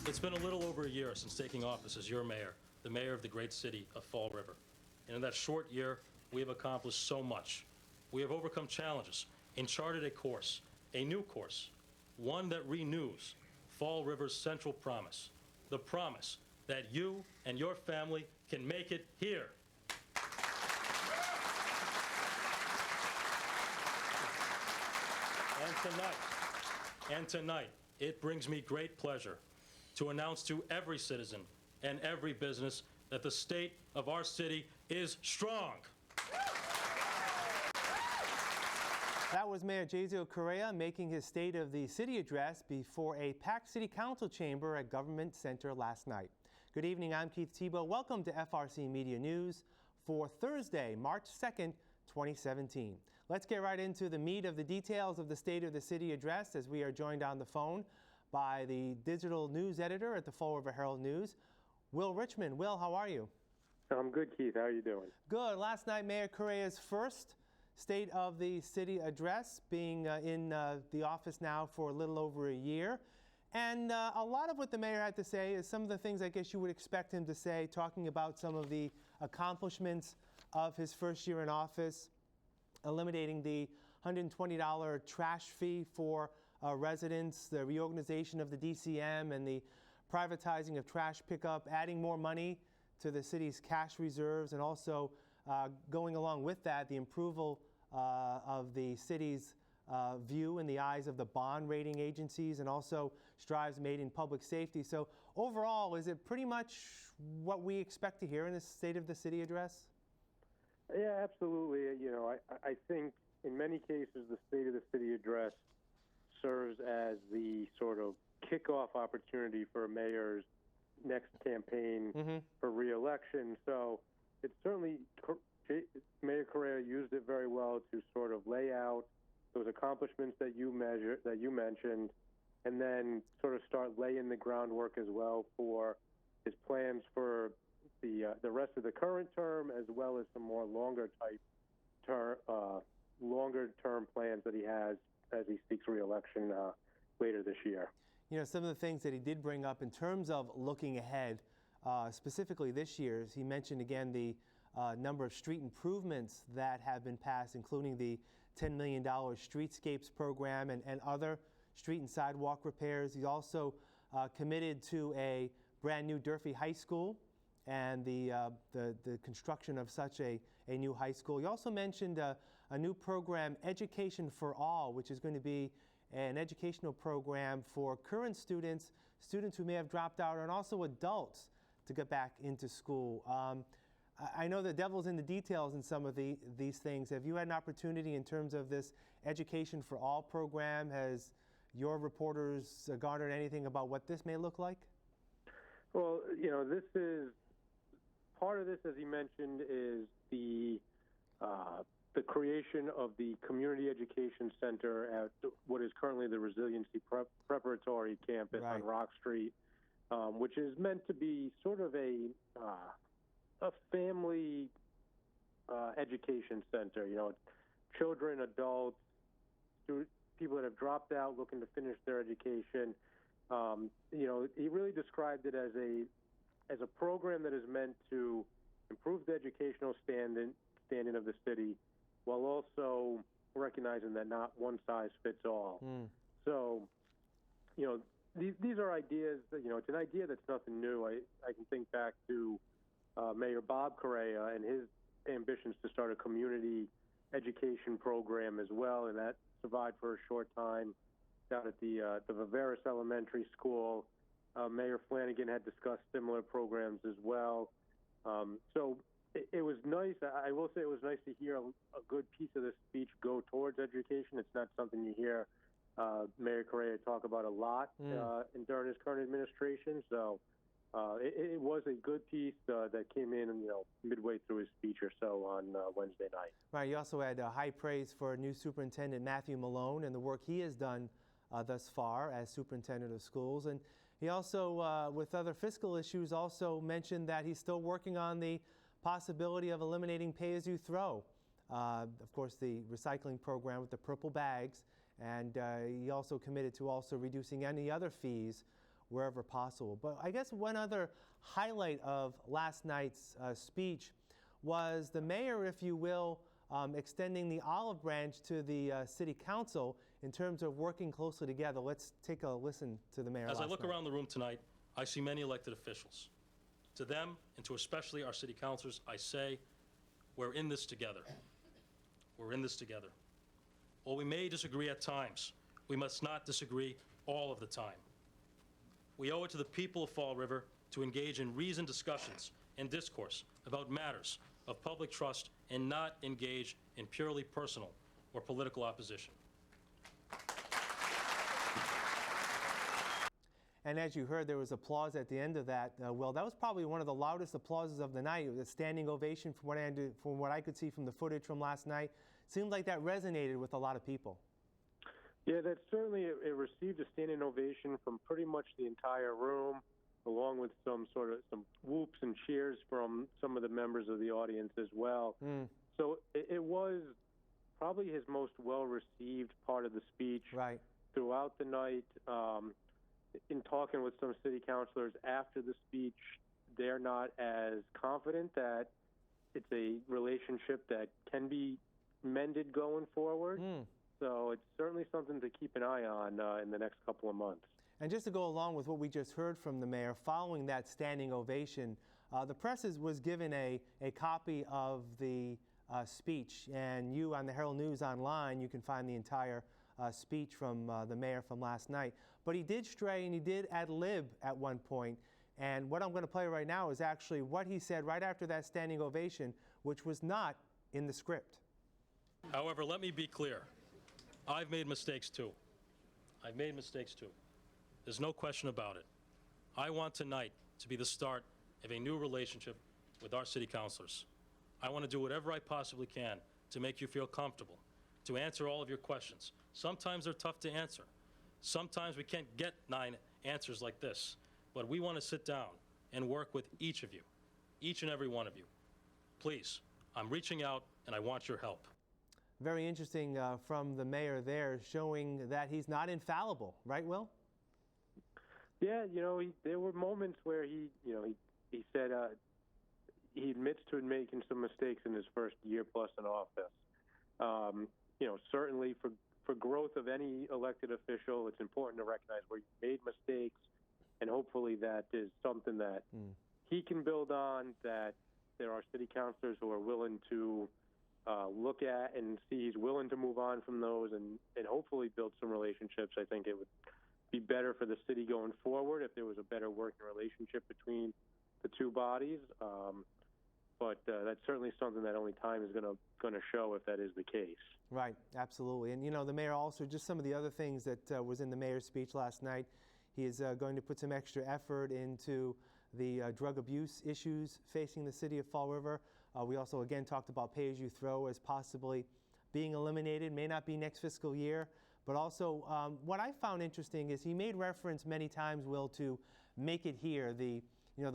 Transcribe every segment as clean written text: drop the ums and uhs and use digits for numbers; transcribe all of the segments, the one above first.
It's been a little over a year since taking office as your mayor, the mayor of the great city of Fall River. And in that short year, we have accomplished so much. We have overcome challenges and charted a course, a new course, one that renews Fall River's central promise, the promise that you and your family can make it here. And tonight, it brings me great pleasure to announce to every citizen and every business that the state of our city is strong. That was Mayor Jazio Correa making his State of the City address before a packed City Council chamber at Government Center last night. Good evening, I'm Keith Tebow. Welcome to FRC Media News for Thursday, March 2nd, 2017. Let's get right into the meat of the details of the State of the City address as we are joined on the phone by the digital news editor at the Fall River Herald News, Will Richmond. Will, how are you? I'm good, Keith. How are you doing? Good. Last night, Mayor Correa's first State of the City address, being in the office now for a little over a year. And a lot of what the mayor had to say is some of the things I guess you would expect him to say, talking about some of the accomplishments of his first year in office, eliminating the $120 trash fee for residents, the reorganization of the DCM and the privatizing of trash pickup, adding more money to the city's cash reserves, and also going along with that, the approval of the city's view in the eyes of the bond rating agencies, and also strides made in public safety. So overall, is it pretty much what we expect to hear in the State of the City address? Yeah, absolutely. You know, I think in many cases the State of the City address serves as the sort of kickoff opportunity for a mayor's next campaign for re-election. So it's certainly, Mayor Correa used it very well to sort of lay out those accomplishments that you mentioned, and then sort of start laying the groundwork as well for his plans for the rest of the current term, as well as some more longer term plans that he has as he seeks re-election later this year. You know, some of the things that he did bring up in terms of looking ahead, specifically this year, he mentioned again the number of street improvements that have been passed, including the $10 million Streetscapes program and other street and sidewalk repairs. He's also committed to a brand new Durfee High School and the construction of such a new high school. He also mentioned a new program, Education for All, which is going to be an educational program for current students who may have dropped out, and also adults to get back into school. I know the devil's in the details in some of these things. Have you had an opportunity in terms of this Education for All program? Has your reporters garnered anything about what this may look like? Well, you know, this is part of this, as he mentioned, is the creation of the Community Education Center at what is currently the Resiliency Preparatory Campus on Rock Street, which is meant to be sort of a family education center. You know, children, adults, people that have dropped out looking to finish their education. You know, he really described it as a program that is meant to improve the educational standing of the city, while also recognizing that not one size fits all. So, you know, these are ideas that, you know, it's an idea that's nothing new. I can think back to Mayor Bob Correa and his ambitions to start a community education program as well, and that survived for a short time down at the Viveris Elementary School. Mayor Flanagan had discussed similar programs as well. So it was nice. I will say it was nice to hear a good piece of this speech go towards education. It's not something you hear Mayor Correa talk about a lot during his current administration. So it was a good piece that came in, you know, midway through his speech or so on Wednesday night. Right. You also had high praise for new Superintendent Matthew Malone and the work he has done thus far as superintendent of schools. And he also, with other fiscal issues, also mentioned that he's still working on the possibility of eliminating pay-as-you-throw. Of course, the recycling program with the purple bags, and he also committed to also reducing any other fees wherever possible. But I guess one other highlight of last night's speech was the mayor, if you will, extending the olive branch to the city council in terms of working closely together. Let's take a listen to the mayor As I last look night. around the room tonight, I see many elected officials. To them, and to especially our city councilors, I say, we're in this together. We're in this together. While we may disagree at times, we must not disagree all of the time. We owe it to the people of Fall River to engage in reasoned discussions and discourse about matters of public trust and not engage in purely personal or political opposition. And as you heard, there was applause at the end of that. Will, that was probably one of the loudest applauses of the night. It was a standing ovation from what I could see from the footage from last night. Seemed like that resonated with a lot of people. Yeah, that certainly it received a standing ovation from pretty much the entire room, along with some whoops and cheers from some of the members of the audience as well. So it was probably his most well-received part of the speech. Right. Throughout the night. In talking with some city councilors after the speech, they're not as confident that it's a relationship that can be mended going forward. So it's certainly something to keep an eye on in the next couple of months. And just to go along with what we just heard from the mayor, following that standing ovation, the press was given a copy of the speech, and you on the Herald News online, you can find the entire speech from the mayor from last night. But he did stray and he did ad lib at one point. And what I'm going to play right now is actually what he said right after that standing ovation, which was not in the script. However, let me be clear. I've made mistakes too. I've made mistakes too. There's no question about it. I want tonight to be the start of a new relationship with our city councilors. I want to do whatever I possibly can to make you feel comfortable, to answer all of your questions. Sometimes they're tough to answer. Sometimes we can't get 9 answers like this, but we want to sit down and work with each of you, each and every one of you. Please, I'm reaching out and I want your help. Very interesting from the mayor there, showing that he's not infallible, right, Will? Yeah, there were moments where he said he admits to making some mistakes in his first year plus in office. Certainly for growth of any elected official, it's important to recognize where you made mistakes, and hopefully that is something that he can build on, that there are city councilors who are willing to look at and see he's willing to move on from those and hopefully build some relationships. I think it would be better for the city going forward if there was a better working relationship between the two bodies. But that's certainly something that only time is going to show if that is the case. Right, absolutely. And the mayor also, just some of the other things that was in the mayor's speech last night, he is going to put some extra effort into the drug abuse issues facing the city of Fall River. We also, again, talked about pay-as-you-throw as possibly being eliminated, may not be next fiscal year. But also, what I found interesting is he made reference many times, Will, to Make It Here, the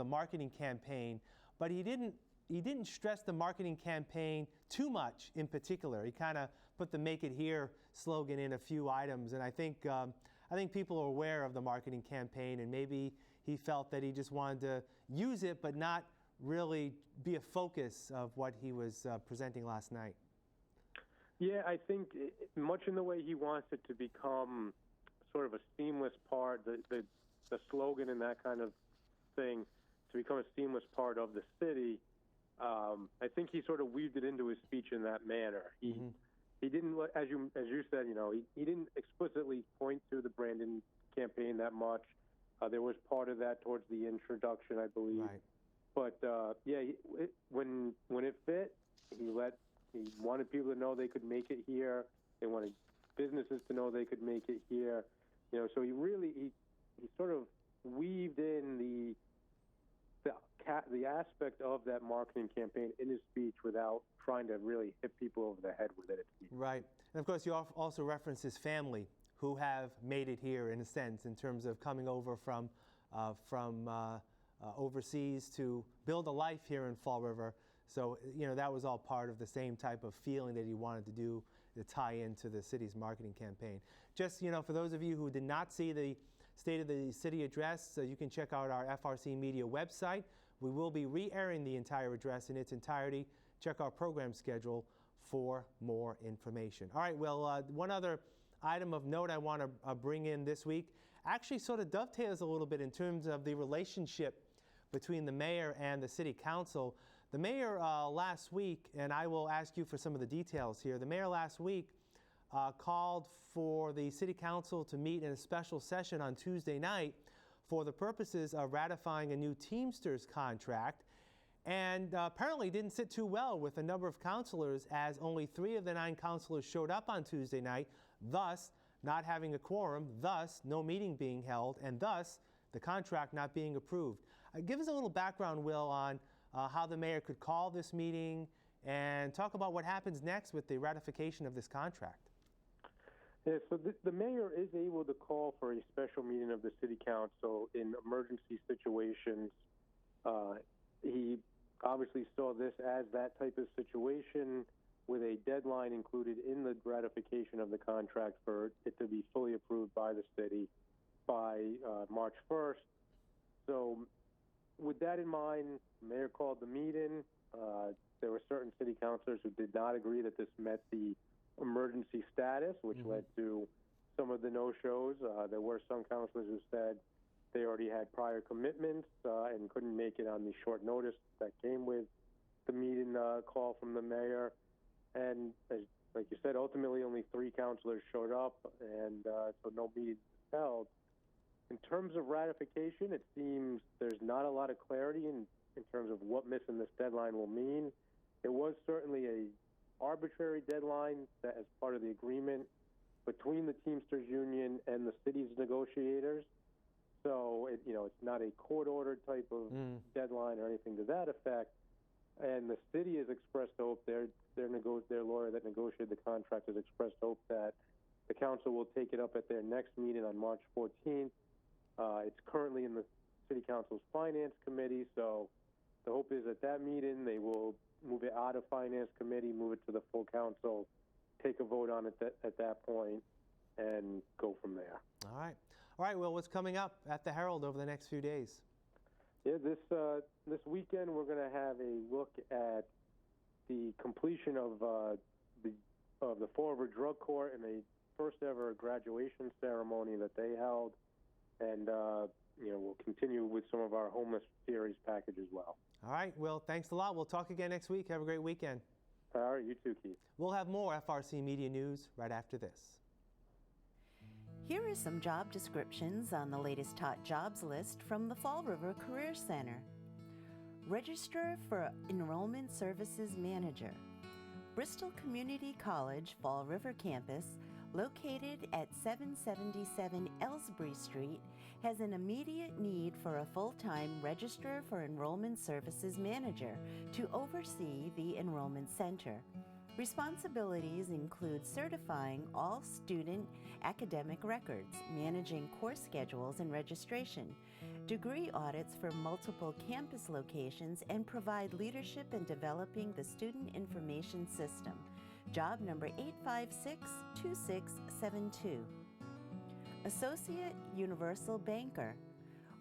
marketing campaign. But he didn't stress the marketing campaign too much in particular. He kind of put the Make It Here slogan in a few items. And I think people are aware of the marketing campaign, and maybe he felt that he just wanted to use it but not really be a focus of what he was presenting last night. Yeah, I think much in the way he wants it to become sort of a seamless part, the slogan and that kind of thing, to become a seamless part of the city. I think he sort of weaved it into his speech in that manner. He didn't, as you said, he didn't explicitly point to the Brandon campaign that much. There was part of that towards the introduction, I believe. Right. But when it fit, he wanted people to know they could make it here. They wanted businesses to know they could make it here. So he sort of weaved in the aspect of that marketing campaign in his speech without trying to really hit people over the head with it. Right. And of course, you also reference his family, who have made it here in a sense, in terms of coming over from overseas to build a life here in Fall River. So, that was all part of the same type of feeling that he wanted to do to tie into the city's marketing campaign. Just, for those of you who did not see the State of the City address. You can check out our FRC Media website. We will be re-airing the entire address in its entirety. Check our program schedule for more information. All right, well, one other item of note I want to bring in this week actually sort of dovetails a little bit in terms of the relationship between the mayor and the city council. The mayor last week, and I will ask you for some of the details here, the mayor last week called for the city council to meet in a special session on Tuesday night for the purposes of ratifying a new Teamsters contract, and apparently didn't sit too well with a number of councilors, as only 3 of the 9 councilors showed up on Tuesday night, thus not having a quorum, thus no meeting being held, and thus the contract not being approved. Give us a little background, Will, on how the mayor could call this meeting and talk about what happens next with the ratification of this contract. Yeah, so the mayor is able to call for a special meeting of the city council in emergency situations. He obviously saw this as that type of situation with a deadline included in the ratification of the contract for it to be fully approved by the city by March 1st. So with that in mind, the mayor called the meeting. There were certain city councilors who did not agree that this met the emergency status, which led to some of the no-shows. There were some councilors who said they already had prior commitments and couldn't make it on the short notice that came with the meeting call from the mayor. And like you said, ultimately only 3 councilors showed up, and so no meeting was held. In terms of ratification, it seems there's not a lot of clarity in terms of what missing this deadline will mean. It was certainly a arbitrary deadline that as part of the agreement between the Teamsters Union and the city's negotiators. So it's not a court-ordered type of deadline or anything to that effect. And the city has expressed hope. Their lawyer that negotiated the contract has expressed hope that the council will take it up at their next meeting on March 14th. It's currently in the city council's finance committee, so the hope is at that meeting they will move it out of finance committee, move it to the full council, take a vote on it at that point, and go from there. All right. Well, what's coming up at the Herald over the next few days? Yeah, this weekend we're going to have a look at the completion of the Fall River Drug Court and a first ever graduation ceremony that they held, and we'll continue with some of our homeless series package as well. All right, Will, thanks a lot. We'll talk again next week. Have a great weekend. All right, you too, Keith. We'll have more FRC Media News right after this. Here are some job descriptions on the latest hot jobs list from the Fall River Career Center. Register for Enrollment Services Manager. Bristol Community College Fall River campus, located at 777 Ellsbury Street, has an immediate need for a full-time Register for Enrollment Services Manager to oversee the Enrollment Center. Responsibilities include certifying all student academic records, managing course schedules and registration, degree audits for multiple campus locations, and provide leadership in developing the Student Information System. Job number 8562672. Associate Universal Banker.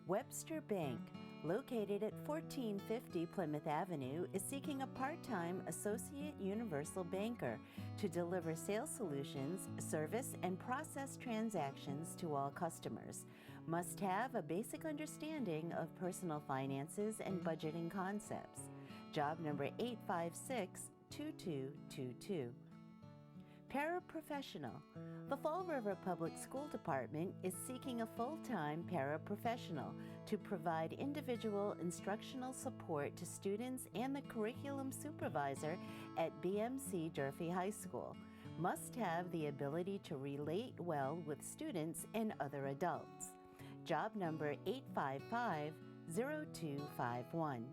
Webster Bank, located at 1450 Plymouth Avenue, is seeking a part-time Associate Universal Banker to deliver sales solutions, service, and process transactions to all customers. Must have a basic understanding of personal finances and budgeting concepts. Job number 8562222. Paraprofessional. The Fall River Public School Department is seeking a full-time paraprofessional to provide individual instructional support to students and the curriculum supervisor at BMC Durfee High School. Must have the ability to relate well with students and other adults. Job number 8550251.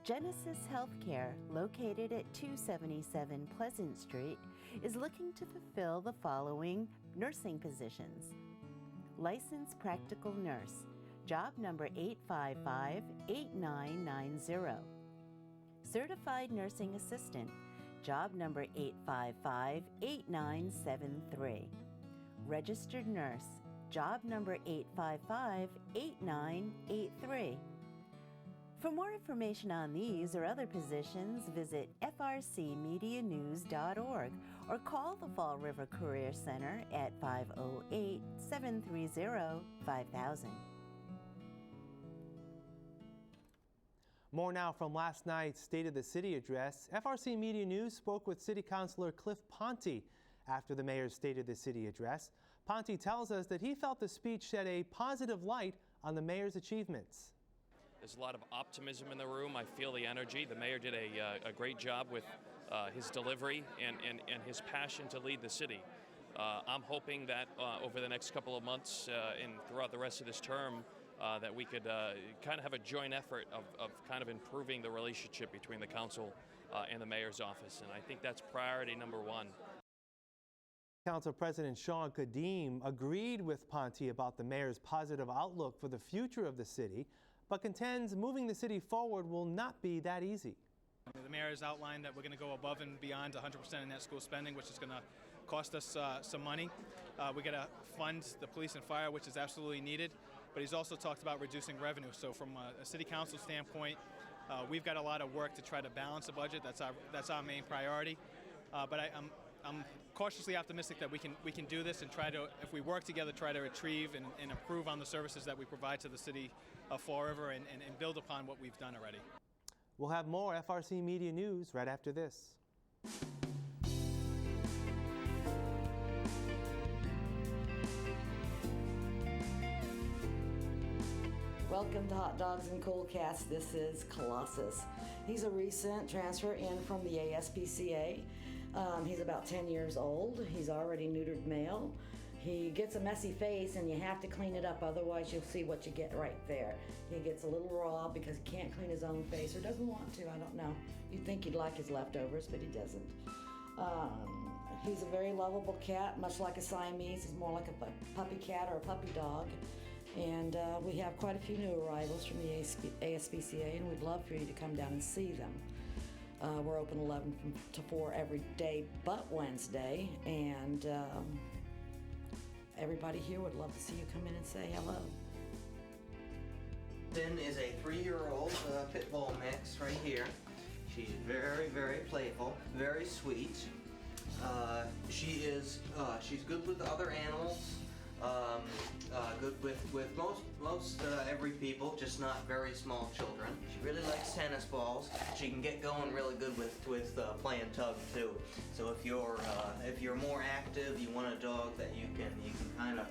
Genesis Healthcare, located at 277 Pleasant Street, is looking to fulfill the following nursing positions. Licensed Practical Nurse, job number 8558990. Certified Nursing Assistant, job number 8558973. Registered Nurse, job number 855-8983. For more information on these or other positions, visit FRCmedianews.org or call the Fall River Career Center at 508-730-5000. More now from last night's State of the City address. FRC Media News spoke with City Councilor Cliff Ponte after the mayor's State of the City address. Ponte tells us that he felt the speech shed a positive light on the mayor's achievements. There's a lot of optimism in the room. I feel the energy. The mayor did a great job with his delivery and his passion to lead the city. I'm hoping that over the next couple of months and throughout the rest of this term that we could kind of have a joint effort of kind of improving the relationship between the council and the mayor's office. And I think that's priority number one. Council President Sean Kadim agreed with Ponte about the mayor's positive outlook for the future of the city, but contends moving the city forward will not be that easy. The mayor has outlined that we're going to go above and beyond 100% in net school spending, which is going to cost us some money. We got to fund the police and fire, which is absolutely needed, but he's also talked about reducing revenue. So from a city council standpoint, we've got a lot of work to try to balance the budget. That's our main priority. But I'm cautiously optimistic that we can do this and try to, if we work together, try to retrieve and improve on the services that we provide to the city of Fall River and build upon what we've done already. We'll have more FRC Media News right after this. Welcome to Hot Dogs and Cool Cats. This is Colossus. He's a recent transfer in from the ASPCA. He's about 10 years old. He's already neutered male. He gets a messy face and you have to clean it up, otherwise you'll see what you get right there. He gets a little raw because he can't clean his own face or doesn't want to, I don't know. You'd think he'd like his leftovers, but he doesn't. He's a very lovable cat, much like a Siamese. He's more like a puppy cat or a puppy dog. And we have quite a few new arrivals from the ASPCA, and we'd love for you to come down and see them. We're open 11 to 4 every day but Wednesday, and everybody here would love to see you come in and say hello. Finn is a 3-year-old pit bull mix right here. She's very, very playful, very sweet. She's good with other animals. Good with most every people, just not very small children. She really likes tennis balls. She can get going really good with playing tug too. So if you're more active, you want a dog that you can kind of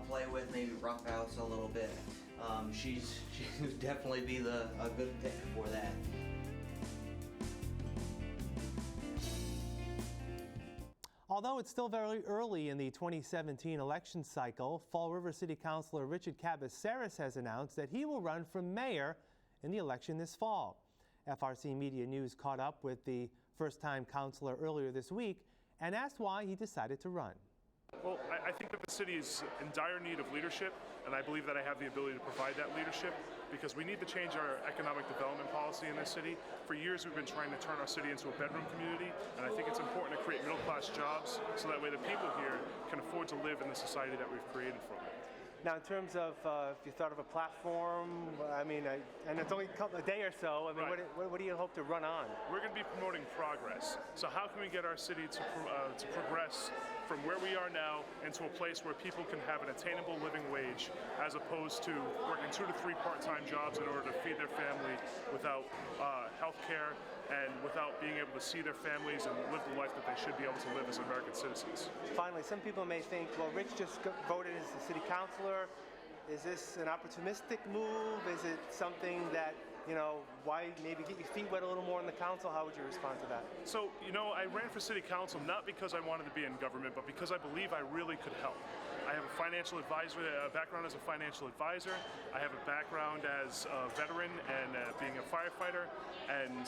play with, maybe roughhouse a little bit. She would definitely be a good pick for that. Although it's still very early in the 2017 election cycle, Fall River City Councilor Richard Cabaceres has announced that he will run for mayor in the election this fall. FRC Media News caught up with the first-time councilor earlier this week and asked why he decided to run. Well, I think that the city is in dire need of leadership, and I believe that I have the ability to provide that leadership because we need to change our economic development policy in this city. For years, we've been trying to turn our city into a bedroom community, and I think it's important to create middle-class jobs so that way the people here can afford to live in the society that we've created for them. Now, in terms of, if you thought of a platform, I mean, and it's only a day or so, I mean, Right. what do you hope to run on? We're going to be promoting progress. So how can we get our city to progress from where we are now into a place where people can have an attainable living wage as opposed to working 2 to 3 part-time jobs in order to feed their family without health care and without being able to see their families and live the life that they should be able to live as American citizens. Finally, some people may think, well, Rich just voted as the city councilor. Is this an opportunistic move? Is it something that, you know, why maybe get your feet wet a little more in the council? How would you respond to that? So, you know, I ran for city council not because I wanted to be in government, but because I believe I really could help. I have a financial advisor, background as a financial advisor. I have a background as a veteran and being a firefighter, and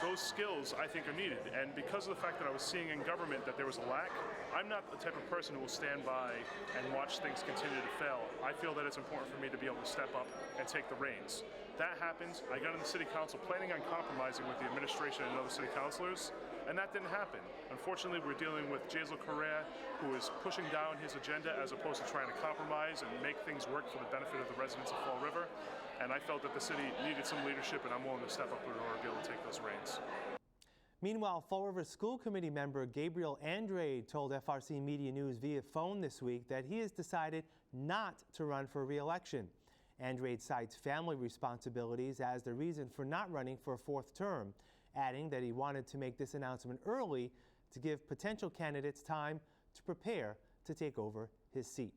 those skills I think are needed. And because of the fact that I was seeing in government that there was a lack, I'm not the type of person who will stand by and watch things continue to fail. I feel that it's important for me to be able to step up and take the reins. That happens. I got in the city council planning on compromising with the administration and other city councilors, and that didn't happen. Unfortunately, we're dealing with Jazel Correa, who is pushing down his agenda as opposed to trying to compromise and make things work for the benefit of the residents of Fall River. And I felt that the city needed some leadership, and I'm willing to step up in order to be able to take those reins. Meanwhile, Fall River School Committee member Gabriel Andrade told FRC Media News via phone this week that he has decided not to run for re-election. Andrade cites family responsibilities as the reason for not running for a fourth term, adding that he wanted to make this announcement early to give potential candidates time to prepare to take over his seat.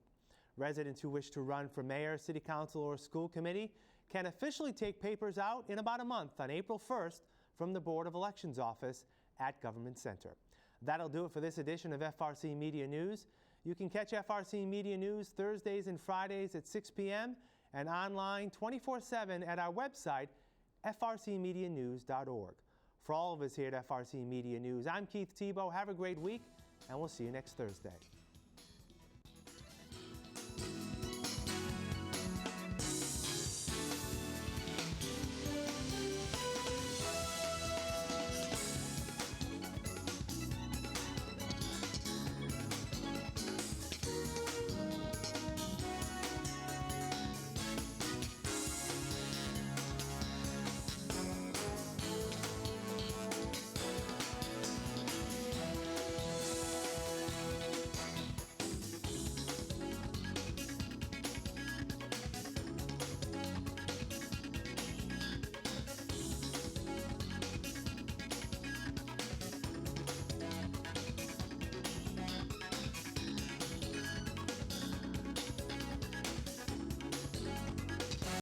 Residents who wish to run for mayor, city council, or school committee can officially take papers out in about a month on April 1st from the Board of Elections office at Government Center. That'll do it for this edition of FRC Media News. You can catch FRC Media News Thursdays and Fridays at 6 p.m. and online 24/7 at our website, frcmedianews.org. For all of us here at FRC Media News, I'm Keith Tebow. Have a great week, and we'll see you next Thursday.